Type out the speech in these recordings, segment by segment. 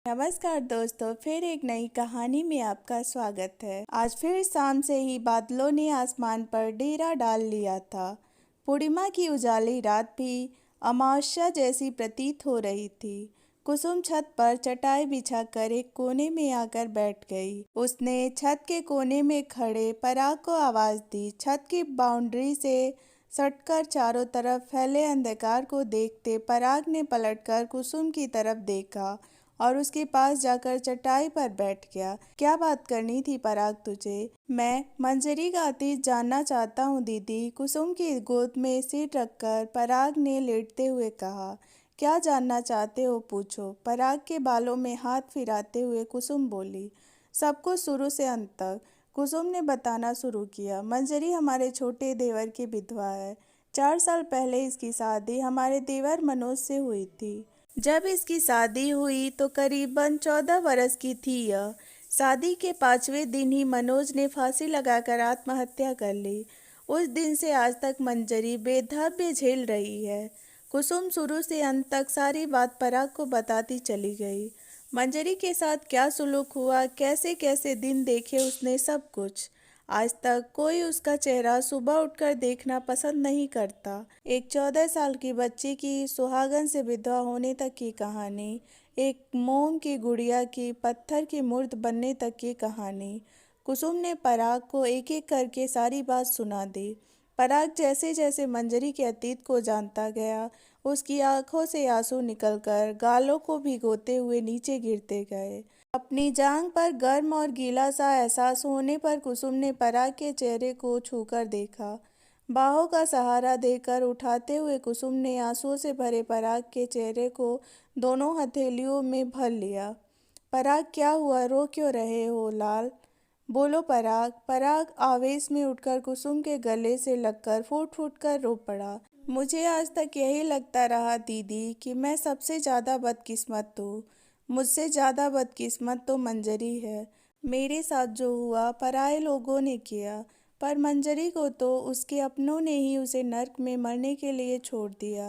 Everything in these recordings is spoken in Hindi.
नमस्कार दोस्तों, फिर एक नई कहानी में आपका स्वागत है। आज फिर शाम से ही बादलों ने आसमान पर डेरा डाल लिया था। पूर्णिमा की उजाली रात भी अमावस्या जैसी प्रतीत हो रही थी। कुसुम छत पर चटाई बिछाकर एक कोने में आकर बैठ गई। उसने छत के कोने में खड़े पराग को आवाज दी। छत की बाउंड्री से सटकर चारों तरफ फैले अंधकार को देखते पराग ने पलटकर कुसुम की तरफ देखा और उसके पास जाकर चटाई पर बैठ गया। क्या बात करनी थी पराग तुझे? मैं मंजरी का अतीत जानना चाहता हूँ दीदी, कुसुम की गोद में सिर रखकर पराग ने लेटते हुए कहा। क्या जानना चाहते हो पूछो, पराग के बालों में हाथ फिराते हुए कुसुम बोली। सब कुछ शुरू से अंत तक कुसुम ने बताना शुरू किया। मंजरी हमारे छोटे देवर की विधवा है। 4 साल पहले इसकी शादी हमारे देवर मनोज से हुई थी। जब इसकी शादी हुई तो करीबन 14 वर्ष की थी यह। शादी के 5वें दिन ही मनोज ने फांसी लगाकर आत्महत्या कर ली। उस दिन से आज तक मंजरी बेधैर्य झेल रही है। कुसुम शुरू से अंत तक सारी बात पराग को बताती चली गई। मंजरी के साथ क्या सुलूक हुआ, कैसे कैसे दिन देखे उसने, सब कुछ। आज तक कोई उसका चेहरा सुबह उठकर देखना पसंद नहीं करता। एक 14 साल की बच्ची की सुहागन से विधवा होने तक की कहानी, एक मोम की गुड़िया की पत्थर की मूर्त बनने तक की कहानी। कुसुम ने पराग को एक एक करके सारी बात सुना दी। पराग जैसे जैसे मंजरी के अतीत को जानता गया, उसकी आंखों से आंसू निकलकर गालों को भिगोते हुए नीचे गिरते गए। अपनी जांघ पर गर्म और गीला सा एहसास होने पर कुसुम ने पराग के चेहरे को छूकर देखा। बाहों का सहारा देकर उठाते हुए कुसुम ने आंसुओं से भरे पराग के चेहरे को दोनों हथेलियों में भर लिया। पराग, क्या हुआ? रो क्यों रहे हो लाल? बोलो पराग। पराग आवेश में उठकर कुसुम के गले से लगकर फूट फूट कर रो पड़ा। मुझे आज तक यही लगता रहा दीदी कि मैं सबसे ज़्यादा बदकिस्मत हूँ। मुझसे ज़्यादा बदकिस्मत तो मंजरी है। मेरे साथ जो हुआ पराये लोगों ने किया, पर मंजरी को तो उसके अपनों ने ही उसे नर्क में मरने के लिए छोड़ दिया।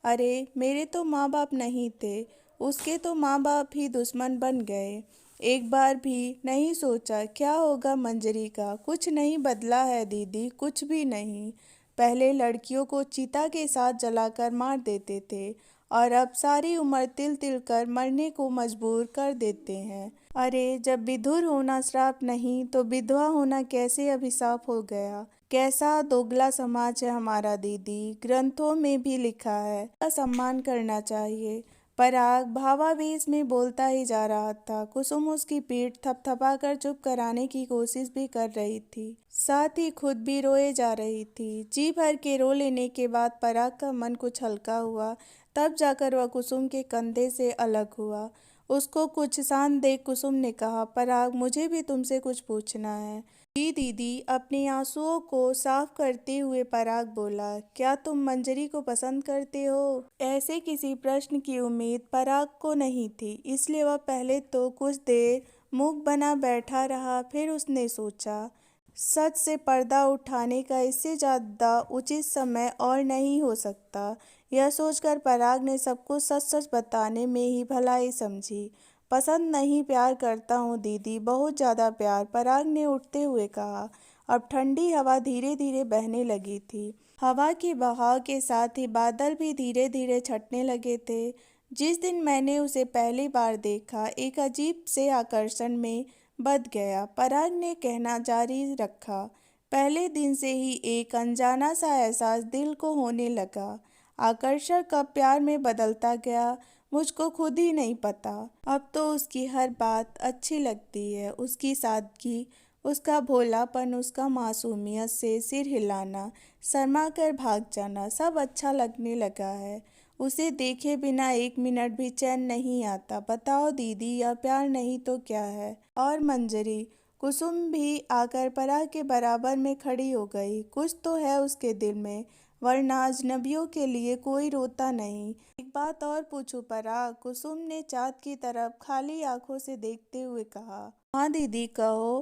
अरे मेरे तो माँ बाप नहीं थे, उसके तो माँ बाप ही दुश्मन बन गए। एक बार भी नहीं सोचा क्या होगा मंजरी का। कुछ नहीं बदला है दीदी, कुछ भी नहीं। पहले लड़कियों को चिता के साथ जलाकर मार देते थे और अब सारी उम्र तिल तिल कर मरने को मजबूर कर देते हैं। अरे जब विधुर होना श्राप नहीं तो विधवा होना कैसे अभिशाप हो गया। कैसा दोगला समाज है हमारा दीदी, ग्रंथों में भी लिखा है का सम्मान करना चाहिए। पराग भावावेश में बोलता ही जा रहा था। कुसुम उसकी पीठ थपथपाकर चुप कराने की कोशिश भी कर रही थी, साथ ही खुद भी रोए जा रही थी। जी भर के रो लेने के बाद पराग का मन कुछ हल्का हुआ, तब जाकर वह कुसुम के कंधे से अलग हुआ। उसको कुछ शांत देख कुसुम ने कहा, पराग मुझे भी तुमसे कुछ पूछना है। जी दीदी, अपने आंसुओं को साफ करते हुए पराग बोला, क्या तुम मंजरी को पसंद करते हो? ऐसे किसी प्रश्न की उम्मीद पराग को नहीं थी, इसलिए वह पहले तो कुछ देर मूक बना बैठा रहा। फिर उसने सोचा, सच से पर्दा उठाने का इससे ज़्यादा उचित समय और नहीं हो सकता। यह सोचकर पराग ने सबको सच सच बताने में ही भलाई समझी। पसंद नहीं, प्यार करता हूँ दीदी, बहुत ज़्यादा प्यार, पराग ने उठते हुए कहा। अब ठंडी हवा धीरे धीरे बहने लगी थी। हवा के बहाव के साथ ही बादल भी धीरे धीरे छटने लगे थे। जिस दिन मैंने उसे पहली बार देखा, एक अजीब से आकर्षण में बध गया, पराग ने कहना जारी रखा। पहले दिन से ही एक अनजाना सा एहसास दिल को होने लगा। आकर्षण कब प्यार में बदलता गया मुझको खुद ही नहीं पता। अब तो उसकी हर बात अच्छी लगती है, उसकी सादगी, उसका भोलापन, उसका मासूमियत से सिर हिलाना, शर्मा कर भाग जाना, सब अच्छा लगने लगा है। उसे देखे बिना एक मिनट भी चैन नहीं आता। बताओ दीदी, यह प्यार नहीं तो क्या है? और मंजरी, कुसुम भी आकर पराग के बराबर में खड़ी हो गई। कुछ तो है उसके दिल में, वरना अजनबियों के लिए कोई रोता नहीं। एक बात और पूछूं पराग? कुसुम ने चाँद की तरफ खाली आंखों से देखते हुए कहा। हाँ दीदी कहो।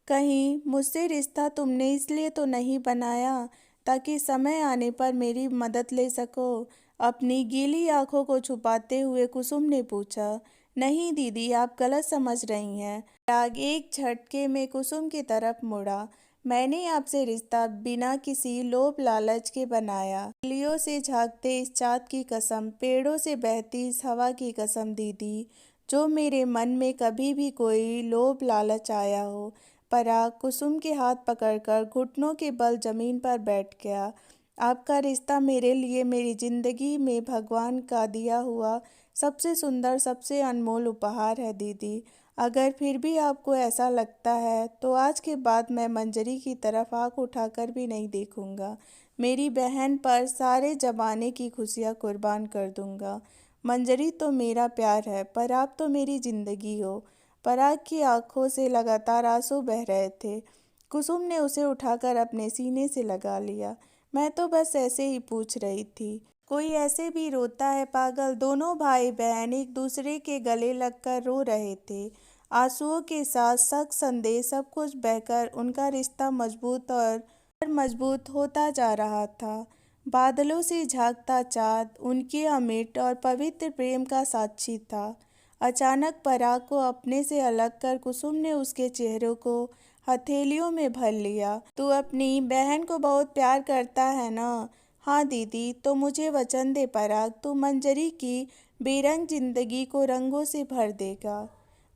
कहीं मुझसे रिश्ता तुमने इसलिए तो नहीं बनाया ताकि समय आने पर मेरी मदद ले सको? अपनी गीली आंखों को छुपाते हुए कुसुम ने पूछा। नहीं दीदी, आप गलत समझ रही हैं। पराग एक झटके में कुसुम की तरफ मुड़ा। मैंने आपसे रिश्ता बिना किसी लोभ लालच के बनाया। गलियों से झांकते इस चाँद की कसम, पेड़ों से बहती इस हवा की कसम दीदी, जो मेरे मन में कभी भी कोई लोभ लालच आया हो। पराग कुसुम के हाथ पकड़कर घुटनों के बल जमीन पर बैठ गया। आपका रिश्ता मेरे लिए मेरी जिंदगी में भगवान का दिया हुआ सबसे सुंदर, सबसे अनमोल उपहार है दीदी। अगर फिर भी आपको ऐसा लगता है तो आज के बाद मैं मंजरी की तरफ आंख उठाकर भी नहीं देखूंगा। मेरी बहन पर सारे जमाने की खुशियाँ कुर्बान कर दूंगा। मंजरी तो मेरा प्यार है, पर आप तो मेरी जिंदगी हो। पराग की आंखों से लगातार आंसू बह रहे थे। कुसुम ने उसे उठाकर अपने सीने से लगा लिया। मैं तो बस ऐसे ही पूछ रही थी। कोई ऐसे भी रोता है पागल। दोनों भाई बहन एक दूसरे के गले लगकर रो रहे थे। आंसुओं के साथ शक, संदेह सब कुछ बहकर उनका रिश्ता मजबूत और मजबूत होता जा रहा था। बादलों से झांकता चाँद उनके अमिट और पवित्र प्रेम का साक्षी था। अचानक पराग को अपने से अलग कर कुसुम ने उसके चेहरे को हथेलियों में भर लिया। तू अपनी बहन को बहुत प्यार करता है ना? हाँ दीदी, तो मुझे वचन दे पराग, तू मंजरी की बेरंग जिंदगी को रंगों से भर देगा।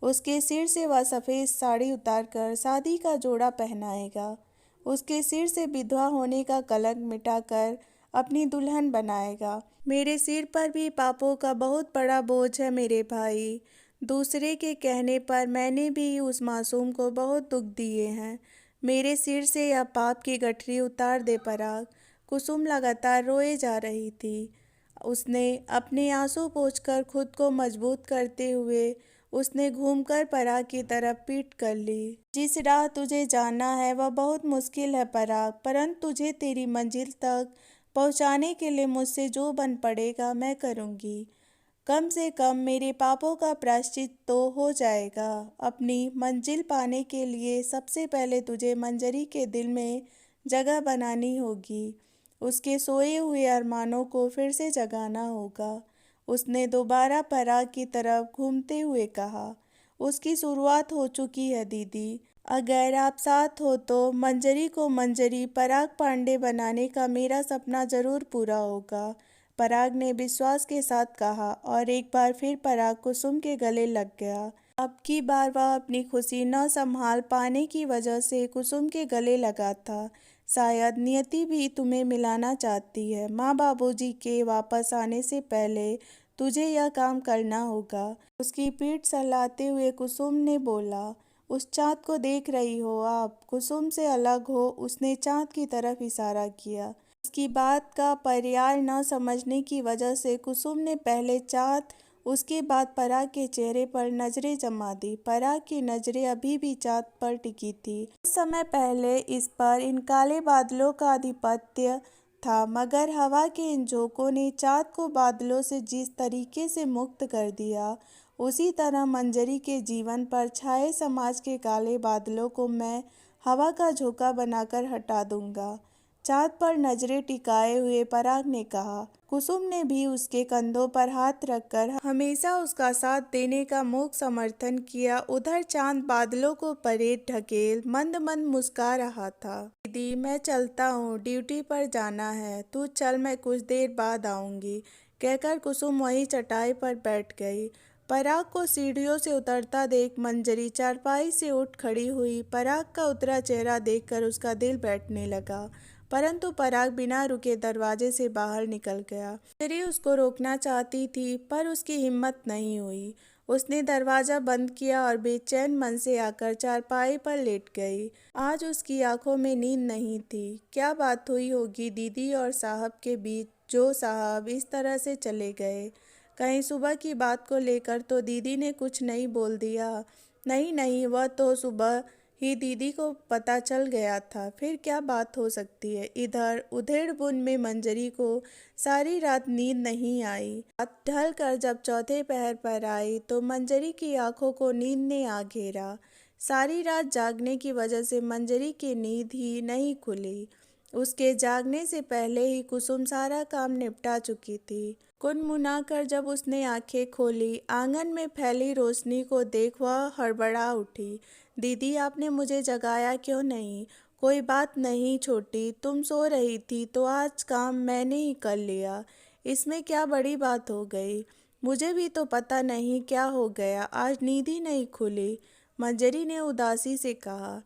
उसके सिर से वह सफ़ेद साड़ी उतारकर शादी का जोड़ा पहनाएगा। उसके सिर से विधवा होने का कलंक मिटाकर अपनी दुल्हन बनाएगा। मेरे सिर पर भी पापों का बहुत बड़ा बोझ है मेरे भाई। दूसरे के कहने पर मैंने भी उस मासूम को बहुत दुख दिए हैं। मेरे सिर से यह पाप की गठरी उतार दे पराग। कुसुम लगातार रोए जा रही थी। उसने अपने आंसू पोंछकर खुद को मजबूत करते हुए उसने घूमकर पराग की तरफ पीठ कर ली। जिस राह तुझे जाना है वह बहुत मुश्किल है पराग, परंतु तुझे तेरी मंजिल तक पहुंचाने के लिए मुझसे जो बन पड़ेगा मैं करूंगी। कम से कम मेरे पापों का प्रायश्चित तो हो जाएगा। अपनी मंजिल पाने के लिए सबसे पहले तुझे मंजरी के दिल में जगह बनानी होगी। उसके सोए हुए अरमानों को फिर से जगाना होगा। उसने दोबारा पराग की तरफ घूमते हुए कहा। उसकी शुरुआत हो चुकी है दीदी। अगर आप साथ हो तो मंजरी को मंजरी पराग पांडे बनाने का मेरा सपना जरूर पूरा होगा। पराग ने विश्वास के साथ कहा और एक बार फिर पराग कुसुम के गले लग गया। अब की बार वह अपनी खुशी न संभाल पाने की वजह से कुसुम के गले लगा था। शायद नियति भी तुम्हें मिलाना चाहती है। माँ बाबूजी के वापस आने से पहले तुझे यह काम करना होगा। उसकी पीठ सहलाते हुए कुसुम ने बोला। उस चाँद को देख रही हो आप? कुसुम से अलग हो उसने चाँद की तरफ इशारा किया। उसकी बात का पर्याय न समझने की वजह से कुसुम ने पहले चाँद, उसके बाद पराग के चेहरे पर नजरें जमा दी। पराग की नजरें अभी भी चाँद पर टिकी थी। कुछ समय पहले इस पर इन काले बादलों का आधिपत्य था, मगर हवा के इन झोंकों ने चाँद को बादलों से जिस तरीके से मुक्त कर दिया, उसी तरह मंजरी के जीवन पर छाए समाज के काले बादलों को मैं हवा का झोंका बनाकर हटा दूंगा। चाँद पर नजरें टिकाए हुए पराग ने कहा। कुसुम ने भी उसके कंधों पर हाथ रखकर हमेशा उसका साथ देने का मूक समर्थन किया। उधर चाँद बादलों को परे ढकेल मंद मंद मुस्कुरा रहा था। दीदी मैं चलता हूँ, ड्यूटी पर जाना है। तू चल, मैं कुछ देर बाद आऊँगी, कहकर कुसुम वहीं चटाई पर बैठ गई। पराग को सीढ़ियों से उतरता देख मंजरी चारपाई से उठ खड़ी हुई। पराग का उतरा चेहरा देखकर उसका दिल बैठने लगा, परंतु पराग बिना रुके दरवाजे से बाहर निकल गया। मंजरी उसको रोकना चाहती थी पर उसकी हिम्मत नहीं हुई। उसने दरवाजा बंद किया और बेचैन मन से आकर चारपाई पर लेट गई। आज उसकी आंखों में नींद नहीं थी। क्या बात हुई होगी दीदी और साहब के बीच, जो साहब इस तरह से चले गए? कहीं सुबह की बात को लेकर तो दीदी ने कुछ नहीं बोल दिया? नहीं नहीं, वह तो सुबह ही दीदी को पता चल गया था। फिर क्या बात हो सकती है? इधर उधेड़बुन में मंजरी को सारी रात नींद नहीं आई। रात ढल कर जब चौथे पहर पर आई तो मंजरी की आंखों को नींद ने आ घेरा। सारी रात जागने की वजह से मंजरी की नींद ही नहीं खुली। उसके जागने से पहले ही कुसुम सारा काम निपटा चुकी थी। कुनमुना कर जब उसने आंखें खोली, आंगन में फैली रोशनी को देख वह हड़बड़ा उठी। दीदी, आपने मुझे जगाया क्यों नहीं? कोई बात नहीं छोटी, तुम सो रही थी तो आज काम मैंने ही कर लिया। इसमें क्या बड़ी बात हो गई? मुझे भी तो पता नहीं क्या हो गया, आज नींद ही नहीं खुली। मंजरी ने उदासी से कहा,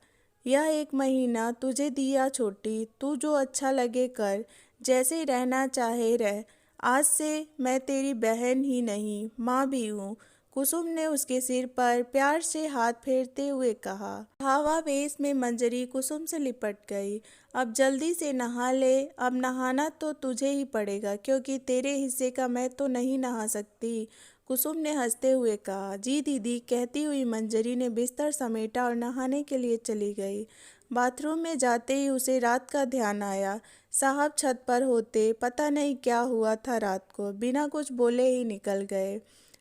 यह 1 महीना तुझे दिया छोटी, तू जो अच्छा लगे कर, जैसे रहना चाहे रह। आज से मैं तेरी बहन ही नहीं, माँ भी हूँ। कुसुम ने उसके सिर पर प्यार से हाथ फेरते हुए कहा। भावावेश में मंजरी कुसुम से लिपट गई। अब जल्दी से नहा ले, अब नहाना तो तुझे ही पड़ेगा क्योंकि तेरे हिस्से का मैं तो नहीं नहा सकती। कुसुम ने हंसते हुए कहा। जी दीदी, कहती हुई मंजरी ने बिस्तर समेटा और नहाने के लिए चली गई। बाथरूम में जाते ही उसे रात का ध्यान आया। साहब छत पर होते, पता नहीं क्या हुआ था रात को, बिना कुछ बोले ही निकल गए।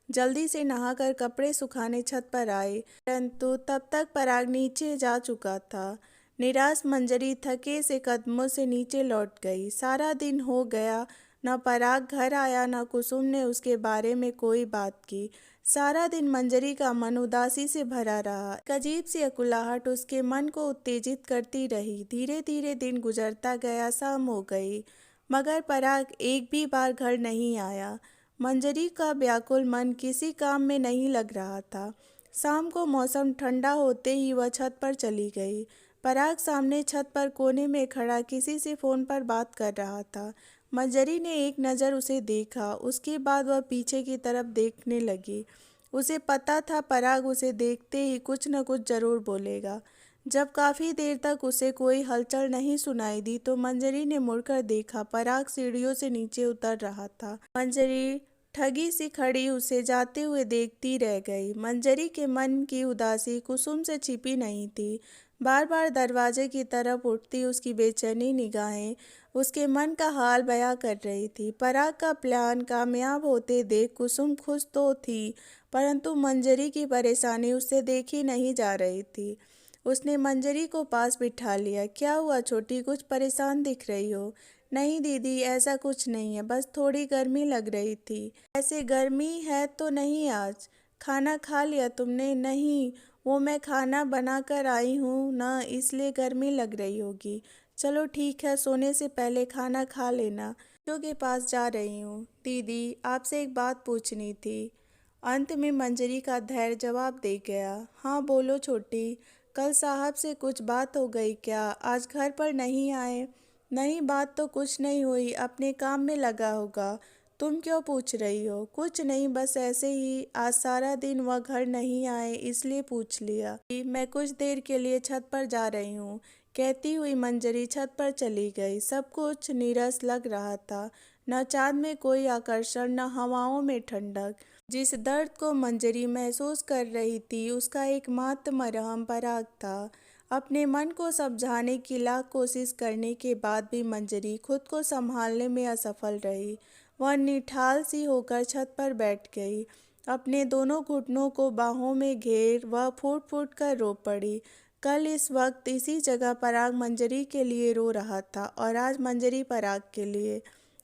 जल्दी से नहाकर कपड़े सुखाने छत पर आए, परंतु तब तक पराग नीचे जा चुका था। निराश मंजरी थके से कदमों से नीचे लौट गई। सारा दिन हो गया, न पराग घर आया न कुसुम ने उसके बारे में कोई बात की। सारा दिन मंजरी का मन उदासी से भरा रहा। एक अजीब सी अकुलाहट उसके मन को उत्तेजित करती रही। धीरे धीरे दिन गुजरता गया, शाम हो गई, मगर पराग एक भी बार घर नहीं आया। मंजरी का व्याकुल मन किसी काम में नहीं लग रहा था। शाम को मौसम ठंडा होते ही वह छत पर चली गई। पराग सामने छत पर कोने में खड़ा किसी से फोन पर बात कर रहा था। मंजरी ने एक नज़र उसे देखा, उसके बाद वह पीछे की तरफ देखने लगी। उसे पता था पराग उसे देखते ही कुछ न कुछ जरूर बोलेगा। जब काफ़ी देर तक उसे कोई हलचल नहीं सुनाई दी तो मंजरी ने मुड़कर देखा, पराग सीढ़ियों से नीचे उतर रहा था। मंजरी ठगी सी खड़ी उसे जाते हुए देखती रह गई। मंजरी के मन की उदासी कुसुम से छिपी नहीं थी। बार बार दरवाजे की तरफ उठती उसकी बेचैनी निगाहें उसके मन का हाल बयां कर रही थी। पराग का प्लान कामयाब होते देख कुसुम खुश तो थी, परंतु मंजरी की परेशानी उससे देखी नहीं जा रही थी। उसने मंजरी को पास बिठा लिया। क्या हुआ छोटी, कुछ परेशान दिख रही हो? नहीं दीदी, ऐसा कुछ नहीं है, बस थोड़ी गर्मी लग रही थी। ऐसे गर्मी है तो नहीं आज? खाना खा लिया तुमने? नहीं, वो मैं खाना बना कर आई हूँ ना, इसलिए गर्मी लग रही होगी। चलो ठीक है, सोने से पहले खाना खा लेना। बच्चों के पास जा रही हूँ। दीदी, आपसे एक बात पूछनी थी। अंत में मंजरी का धैर्य जवाब दे गया। हाँ बोलो छोटी, कल साहब से कुछ बात हो गई क्या? आज घर पर नहीं आए? नहीं, बात तो कुछ नहीं हुई, अपने काम में लगा होगा। तुम क्यों पूछ रही हो? कुछ नहीं, बस ऐसे ही, आज सारा दिन वह घर नहीं आए इसलिए पूछ लिया। मैं कुछ देर के लिए छत पर जा रही हूँ, कहती हुई मंजरी छत पर चली गई। सब कुछ नीरस लग रहा था, न चाँद में कोई आकर्षण न हवाओं में ठंडक। जिस दर्द को मंजरी महसूस कर रही थी उसका एकमात्र मरहम पराग था। अपने मन को समझाने की लाख कोशिश करने के बाद भी मंजरी खुद को संभालने में असफल रही। वह निठाल सी होकर छत पर बैठ गई। अपने दोनों घुटनों को बाहों में घेर वह फूट फूट कर रो पड़ी। कल इस वक्त इसी जगह पराग मंजरी के लिए रो रहा था और आज मंजरी पराग के लिए।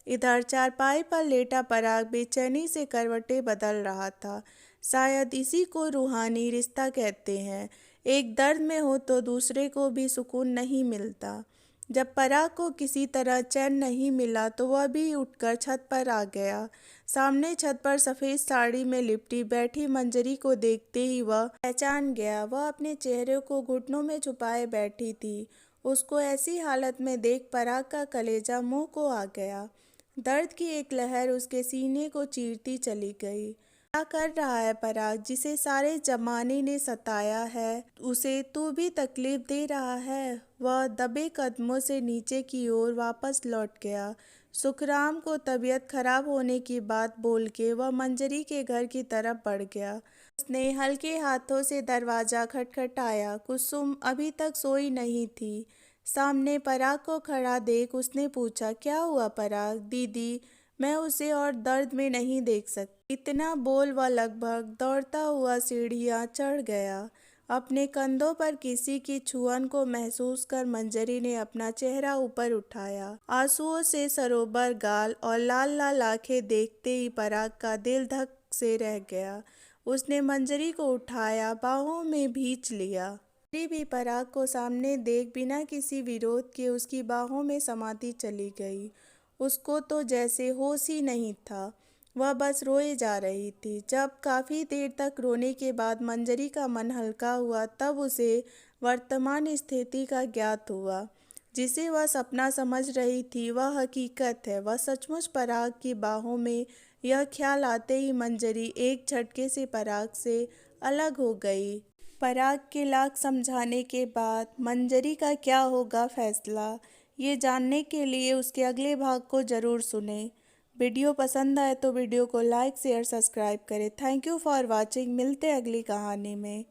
इधर चारपाई पर लेटा पराग बेचैनी से करवटें बदल रहा था। शायद इसी को रूहानी रिश्ता कहते हैं। एक दर्द में हो तो दूसरे को भी सुकून नहीं मिलता। जब पराग को किसी तरह चैन नहीं मिला तो वह भी उठकर छत पर आ गया। सामने छत पर सफ़ेद साड़ी में लिपटी बैठी मंजरी को देखते ही वह पहचान गया। वह अपने चेहरे को घुटनों में छुपाए बैठी थी। उसको ऐसी हालत में देख पराग का कलेजा मुंह को आ गया। दर्द की एक लहर उसके सीने को चीरती चली गई। क्या कर रहा है पराग, जिसे सारे जमाने ने सताया है, उसे तू भी तकलीफ दे रहा है? वह दबे कदमों से नीचे की ओर वापस लौट गया। सुखराम को तबीयत खराब होने की बात बोल के वह मंजरी के घर की तरफ बढ़ गया। उसने हल्के हाथों से दरवाज़ा खटखटाया। कुसुम अभी तक सोई नहीं थी। सामने पराग को खड़ा देख उसने पूछा, क्या हुआ पराग? दीदी, मैं उसे और दर्द में नहीं देख सकती। इतना बोल वह लगभग दौड़ता हुआ सीढ़ियाँ चढ़ गया। अपने कंधों पर किसी की छुअन को महसूस कर मंजरी ने अपना चेहरा ऊपर उठाया। आंसुओं से सरोबर गाल और लाल लाल आंखें देखते ही पराग का दिल धक से रह गया। उसने मंजरी को उठाया, बाहों में भींच लिया। मंजरी भी पराग को सामने देख बिना किसी विरोध के उसकी बाहों में समाती चली गई। उसको तो जैसे होश ही नहीं था, वह बस रोए जा रही थी। जब काफ़ी देर तक रोने के बाद मंजरी का मन हल्का हुआ, तब उसे वर्तमान स्थिति का ज्ञात हुआ। जिसे वह सपना समझ रही थी वह हकीकत है। वह सचमुच पराग की बाहों में। यह ख्याल आते ही मंजरी एक झटके से पराग से अलग हो गई। पराग के लाख समझाने के बाद मंजरी का क्या होगा फैसला, ये जानने के लिए उसके अगले भाग को ज़रूर सुनें। वीडियो पसंद आए तो वीडियो को लाइक शेयर सब्सक्राइब करें। Thank you for watching. मिलते हैं अगली कहानी में।